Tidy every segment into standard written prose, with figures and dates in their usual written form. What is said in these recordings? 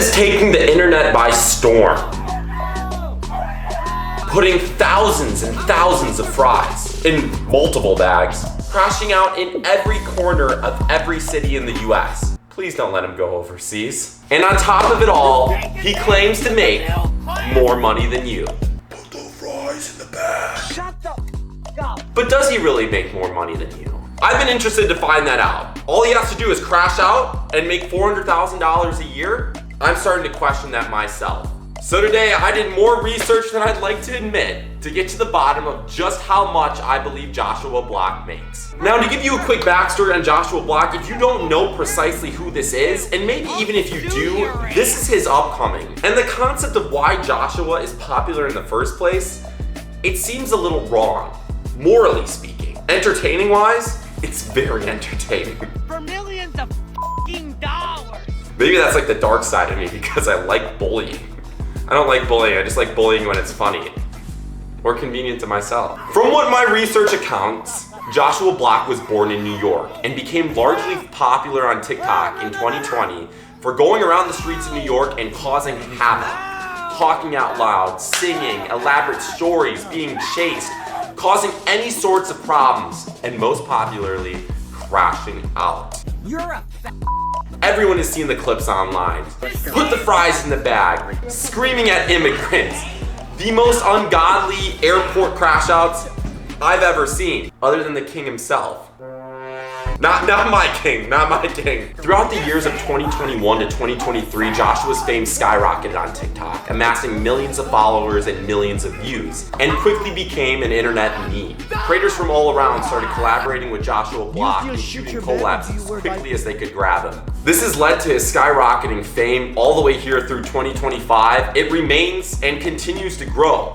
is taking the internet by storm, putting thousands and thousands of fries in multiple bags, crashing out in every corner of every city in the US. Please don't let him go overseas. And on top of it all, he claims to make more money than you. Put the fries in the bag. Shut the f up. But does he really make more money than you? I've been interested to find that out. All he has to do is crash out and make $400,000 a year? I'm starting to question that myself. So today I did more research than I'd like to admit to get to the bottom of just how much I believe Joshua Block makes. Now, to give you a quick backstory on Joshua Block, if you don't know precisely who this is, and maybe even if you do, this is his upcoming. And the concept of why Joshua is popular in the first place, it seems a little wrong, morally speaking. Entertaining wise, it's very entertaining. For millions of f***ing dollars. Maybe that's like the dark side of me because I like bullying. I don't like bullying, I just like bullying when it's funny or convenient to myself. From what my research accounts, Joshua Block was born in New York and became largely popular on TikTok in 2020 for going around the streets of New York and causing havoc, talking out loud, singing, elaborate stories, being chased, causing any sorts of problems, and most popularly, crashing out. You're a Everyone has seen the clips online. Put the fries in the bag, screaming at immigrants. The most ungodly airport crash outs I've ever seen, other than the king himself. Not my king, not my king. Throughout the years of 2021 to 2023, Joshua's fame skyrocketed on TikTok, amassing millions of followers and millions of views, and quickly became an internet meme. Creators from all around started collaborating with Joshua Block and shooting collabs as quickly as they could grab him. This has led to his skyrocketing fame all the way here through 2025. It remains and continues to grow,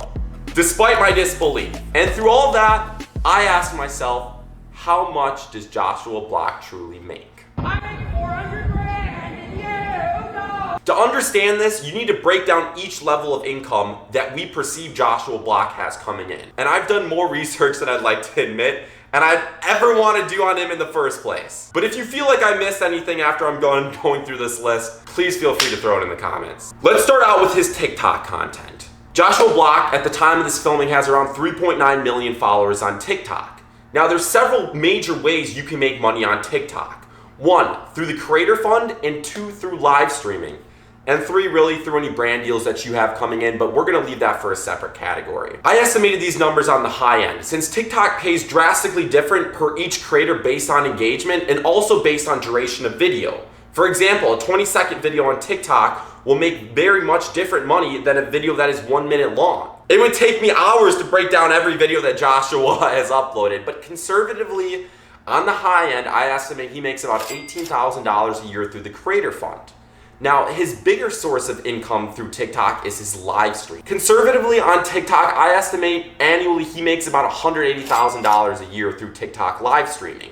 despite my disbelief. And through all that, I asked myself, how much does Joshua Block truly make? I make 400 grand and you don't. To understand this, you need to break down each level of income that we perceive Joshua Block has coming in. And I've done more research than I'd like to admit, and I'd ever want to do on him in the first place. But if you feel like I missed anything after I'm going through this list, please feel free to throw it in the comments. Let's start out with his TikTok content. Joshua Block, at the time of this filming, has around 3.9 million followers on TikTok. Now, there's several major ways you can make money on TikTok. 1, through the Creator Fund, and 2, through live streaming. And 3, really through any brand deals that you have coming in, but we're gonna leave that for a separate category. I estimated these numbers on the high end, since TikTok pays drastically different per each creator based on engagement and also based on duration of video. For example, a 20-second video on TikTok will make very much different money than a video that is 1 minute long. It would take me hours to break down every video that Joshua has uploaded, but conservatively, on the high end, I estimate he makes about $18,000 a year through the Creator Fund. Now, his bigger source of income through TikTok is his live stream. Conservatively on TikTok, I estimate annually he makes about $180,000 a year through TikTok live streaming.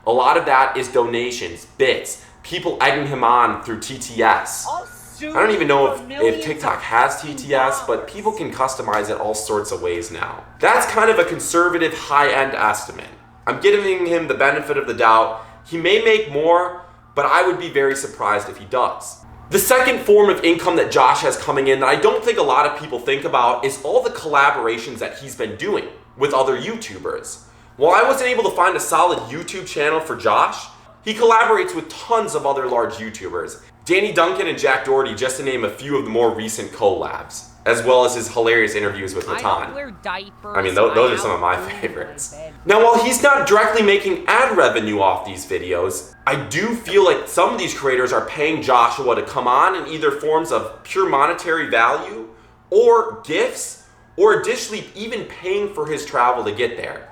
A lot of that is donations, bits, people egging him on through TTS. I don't even know if TikTok has TTS, but people can customize it all sorts of ways now. That's kind of a conservative high-end estimate. I'm giving him the benefit of the doubt. He may make more, but I would be very surprised if he does. The second form of income that Josh has coming in that I don't think a lot of people think about is all the collaborations that he's been doing with other YouTubers. While I wasn't able to find a solid YouTube channel for Josh, he collaborates with tons of other large YouTubers. Danny Duncan and Jack Doherty, just to name a few of the more recent collabs, as well as his hilarious interviews with Matan. I mean, those are some of my favorites. Now, while he's not directly making ad revenue off these videos, I do feel like some of these creators are paying Joshua to come on in either forms of pure monetary value or gifts, or additionally even paying for his travel to get there.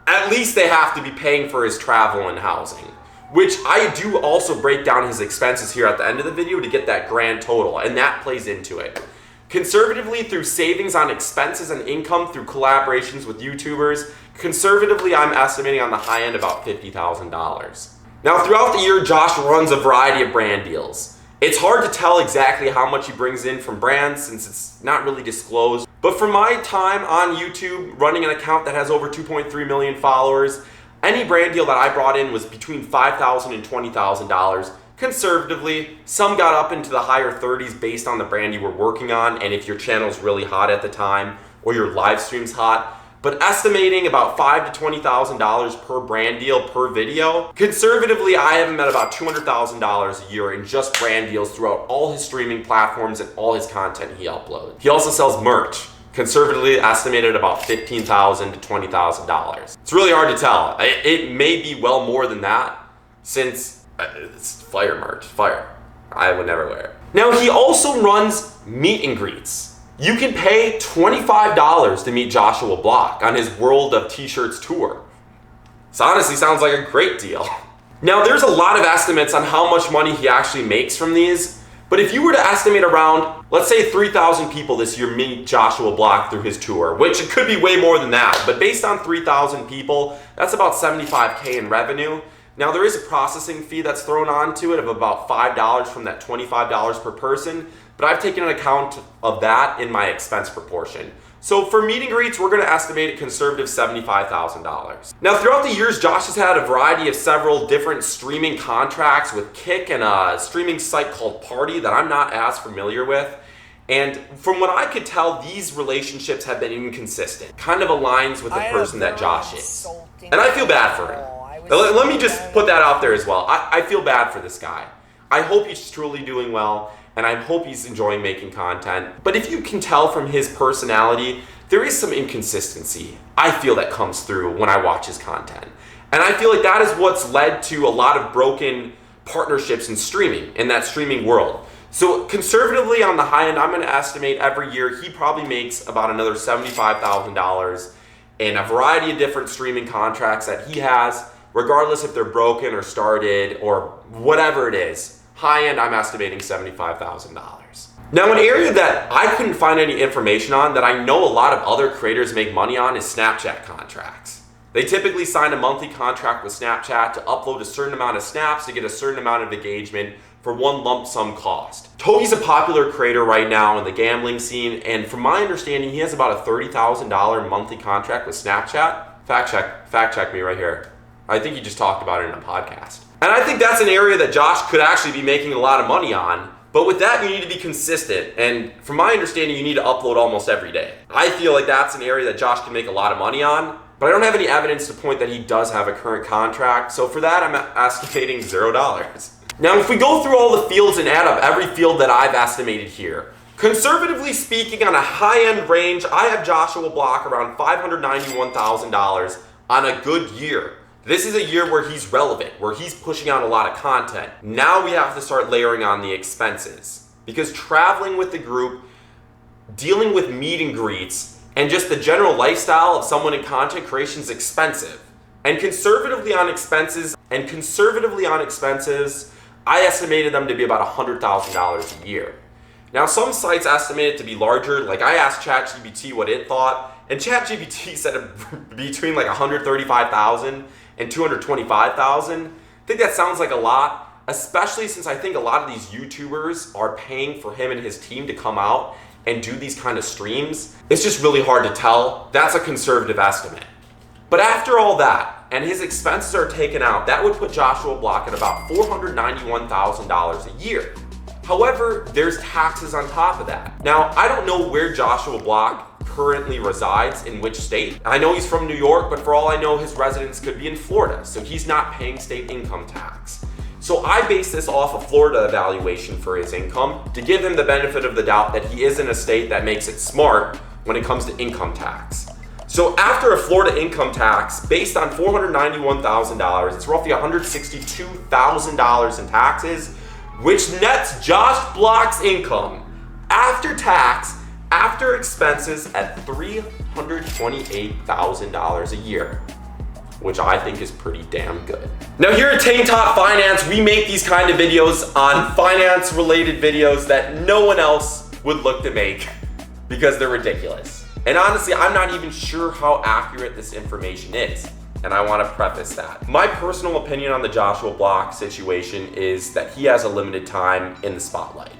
At least they have to be paying for his travel and housing, which I do also break down his expenses here at the end of the video to get that grand total, and that plays into it. Conservatively, through savings on expenses and income through collaborations with YouTubers, conservatively I'm estimating on the high end about $50,000. Now, throughout the year, Josh runs a variety of brand deals. It's hard to tell exactly how much he brings in from brands since it's not really disclosed, but for my time on YouTube, running an account that has over 2.3 million followers, any brand deal that I brought in was between $5,000 and $20,000, conservatively. Some got up into the higher 30s based on the brand you were working on and if your channel's really hot at the time or your live stream's hot. But estimating about $5,000 to $20,000 per brand deal per video. Conservatively, I have him at about $200,000 a year in just brand deals throughout all his streaming platforms and all his content he uploads. He also sells merch. Conservatively estimated about $15,000 to $20,000. It's really hard to tell. It may be well more than that since it's fire merch, fire. I would never wear it. Now he also runs meet and greets. You can pay $25 to meet Joshua Block on his World of T-Shirts tour. This honestly sounds like a great deal. Now there's a lot of estimates on how much money he actually makes from these, but if you were to estimate around, let's say 3,000 people this year meet Joshua Block through his tour, which it could be way more than that, but based on 3,000 people, that's about $75K in revenue. Now there is a processing fee that's thrown onto it of about $5 from that $25 per person, but I've taken an account of that in my expense proportion. So for meet and greets, we're gonna estimate a conservative $75,000. Now throughout the years, Josh has had a variety of several different streaming contracts with Kick and a streaming site called Party that I'm not as familiar with. And from what I could tell, these relationships have been inconsistent. Kind of aligns with the person that Josh is. And I feel bad for him. Let me just put that out there as well. I feel bad for this guy. I hope he's truly doing well, and I hope he's enjoying making content. But if you can tell from his personality, there is some inconsistency I feel that comes through when I watch his content. And I feel like that is what's led to a lot of broken partnerships in streaming, in that streaming world. So conservatively on the high end, I'm gonna estimate every year he probably makes about another $75,000 in a variety of different streaming contracts that he has, regardless if they're broken or started or whatever it is. High end, I'm estimating $75,000. Now, an area that I couldn't find any information on that I know a lot of other creators make money on is Snapchat contracts. They typically sign a monthly contract with Snapchat to upload a certain amount of snaps to get a certain amount of engagement for one lump sum cost. Togi's a popular creator right now in the gambling scene, and from my understanding, he has about a $30,000 monthly contract with Snapchat. Fact check me right here. I think he just talked about it in a podcast. And I think that's an area that Josh could actually be making a lot of money on. But with that, you need to be consistent. And from my understanding, you need to upload almost every day. I feel like that's an area that Josh can make a lot of money on. But I don't have any evidence to point that he does have a current contract. So for that, I'm estimating $0. Now, if we go through all the fields and add up every field that I've estimated here, conservatively speaking, on a high-end range, I have Joshua Block around $591,000 on a good year. This is a year where he's relevant, where he's pushing out a lot of content. Now we have to start layering on the expenses, because traveling with the group, dealing with meet and greets, and just the general lifestyle of someone in content creation is expensive. And conservatively on expenses, I estimated them to be about $100,000 a year. Now some sites estimate it to be larger. Like I asked ChatGPT what it thought, and ChatGPT said between like $135,000 and $225,000. I think that sounds like a lot, especially since I think a lot of these YouTubers are paying for him and his team to come out and do these kind of streams. It's just really hard to tell. That's a conservative estimate. But after all that, and his expenses are taken out, that would put Joshua Block at about $491,000 a year. However, there's taxes on top of that. Now, I don't know where Joshua Block currently resides, in which state. I know he's from New York, but for all I know, his residence could be in Florida, so he's not paying state income tax. So I base this off a Florida evaluation for his income to give him the benefit of the doubt that he is in a state that makes it smart when it comes to income tax. So after a Florida income tax, based on $491,000, it's roughly $162,000 in taxes, which nets Josh Block's income after tax, after expenses at $328,000 a year, which I think is pretty damn good. Now here at Tank Top Finance, we make these kind of videos on finance related videos that no one else would look to make because they're ridiculous. And honestly, I'm not even sure how accurate this information is. And I want to preface that. My personal opinion on the Joshua Block situation is that he has a limited time in the spotlight.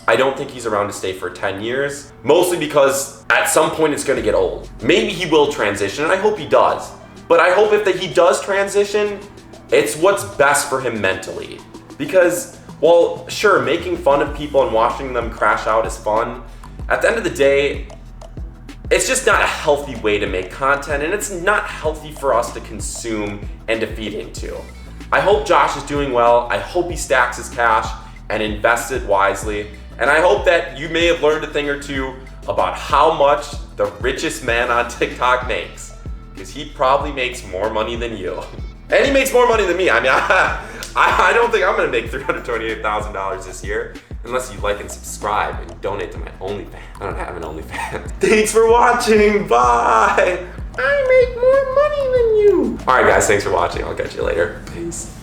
I don't think he's around to stay for 10 years, mostly because at some point it's going to get old. Maybe he will transition, and I hope he does. But I hope if he does transition, it's what's best for him mentally. Because, well, sure, making fun of people and watching them crash out is fun. At the end of the day, it's just not a healthy way to make content, and it's not healthy for us to consume and to feed into. I hope Josh is doing well. I hope he stacks his cash and invests it wisely. And I hope that you may have learned a thing or two about how much the richest man on TikTok makes. Because he probably makes more money than you. And he makes more money than me. I mean, I don't think I'm gonna make $328,000 this year unless you like and subscribe and donate to my OnlyFans. I don't have an OnlyFans. Thanks for watching. Bye. I make more money than you. All right, guys, thanks for watching. I'll catch you later. Peace.